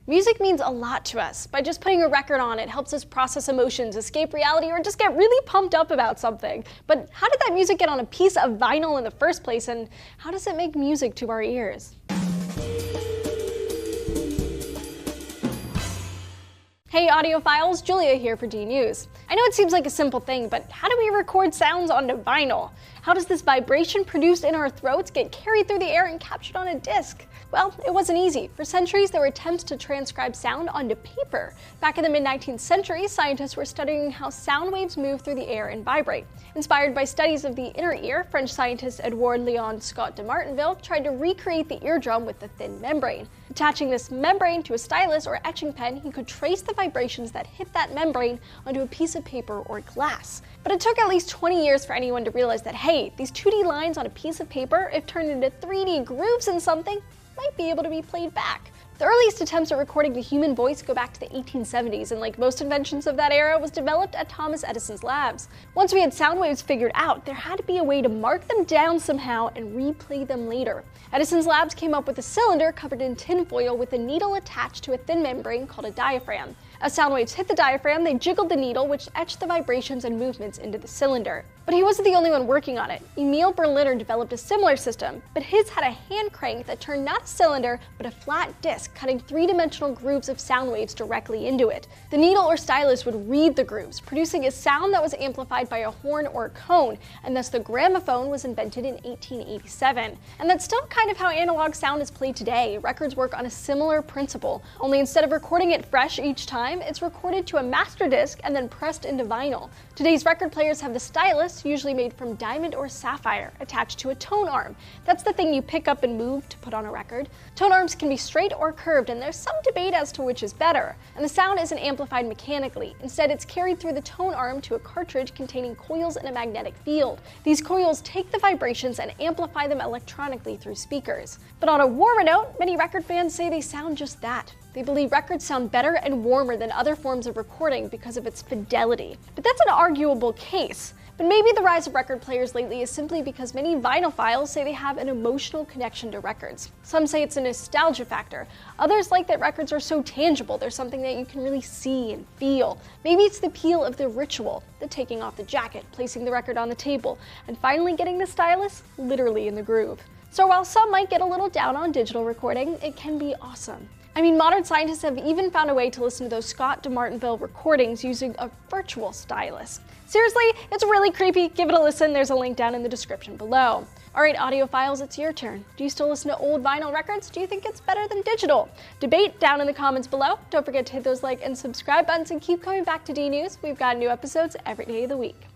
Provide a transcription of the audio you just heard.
Music means a lot to us. By just putting a record on, it helps us process emotions, escape reality, or just get really pumped up about something. But how did that music get on a piece of vinyl in the first place, and how does it make music to our ears? Hey audiophiles, Julia here for D News. I know it seems like a simple thing, but how do we record sounds onto vinyl? How does this vibration produced in our throats get carried through the air and captured on a disc? Well, it wasn't easy. For centuries, there were attempts to transcribe sound onto paper. Back in the mid-19th century, scientists were studying how sound waves move through the air and vibrate. Inspired by studies of the inner ear, French scientist Edouard Léon Scott de Martinville tried to recreate the eardrum with the thin membrane. Attaching this membrane to a stylus or etching pen, he could trace the vibrations that hit that membrane onto a piece of paper or glass. But it took at least 20 years for anyone to realize that, hey, these 2D lines on a piece of paper, if turned into 3D grooves in something, might be able to be played back. The earliest attempts at recording the human voice go back to the 1870s, and like most inventions of that era, was developed at Thomas Edison's labs. Once we had sound waves figured out, there had to be a way to mark them down somehow and replay them later. Edison's labs came up with a cylinder covered in tin foil with a needle attached to a thin membrane called a diaphragm. As sound waves hit the diaphragm, they jiggled the needle, which etched the vibrations and movements into the cylinder. But he wasn't the only one working on it. Emil Berliner developed a similar system, but his had a hand crank that turned not a cylinder, but a flat disc, cutting three-dimensional grooves of sound waves directly into it. The needle or stylus would read the grooves, producing a sound that was amplified by a horn or a cone, and thus the gramophone was invented in 1887. And that's still kind of how analog sound is played today. Records work on a similar principle, only instead of recording it fresh each time, it's recorded to a master disc and then pressed into vinyl. Today's record players have the stylus, usually made from diamond or sapphire, attached to a tone arm. That's the thing you pick up and move to put on a record. Tone arms can be straight or curved, and there's some debate as to which is better. And the sound isn't amplified mechanically. Instead, it's carried through the tone arm to a cartridge containing coils and a magnetic field. These coils take the vibrations and amplify them electronically through speakers. But on a warmer note, many record fans say they sound just that. They believe records sound better and warmer than other forms of recording because of its fidelity. But that's an arguable case. But maybe the rise of record players lately is simply because many vinylophiles say they have an emotional connection to records. Some say it's a nostalgia factor. Others like that records are so tangible, they're something that you can really see and feel. Maybe it's the appeal of the ritual, the taking off the jacket, placing the record on the table, and finally getting the stylus literally in the groove. So while some might get a little down on digital recording, it can be awesome. I mean, modern scientists have even found a way to listen to those Scott de Martinville recordings using a virtual stylus. Seriously, it's really creepy. Give it a listen. There's a link down in the description below. Alright, audiophiles, it's your turn. Do you still listen to old vinyl records? Do you think it's better than digital? Debate down in the comments below. Don't forget to hit those like and subscribe buttons and keep coming back to D News. We've got new episodes every day of the week.